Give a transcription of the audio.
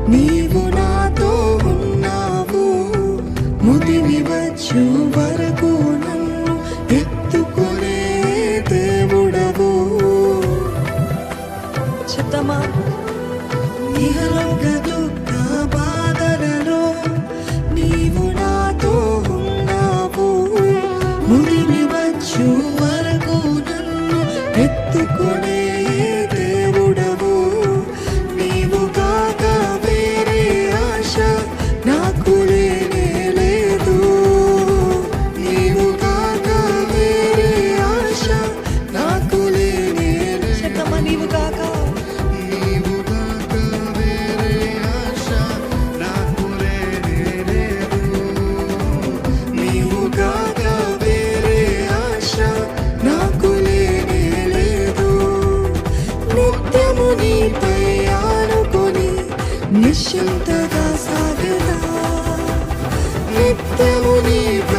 నీవు నాతో ఉన్నావు. ముదిమి వచ్చు వరకు నన్ను ఎత్తుకునే దేవుడవు. చెప్తామా? ఇహలోక దుఃఖ బాధలలో నీవు నాతో ఉన్నావు. ముదిమి వచ్చు వరకు నన్ను ఎత్తుకునే దేవుడవు. నీవు కాక వేరే ఆశ నాకు లేనే లేదు. నీవు కాక వేరే ఆశ నాకు లేనే లేదు. చెప్తామా? నీవు కాక నీపై ఆనుకొని నిశ్చింతగా సాగదా. నిత్యము నీపై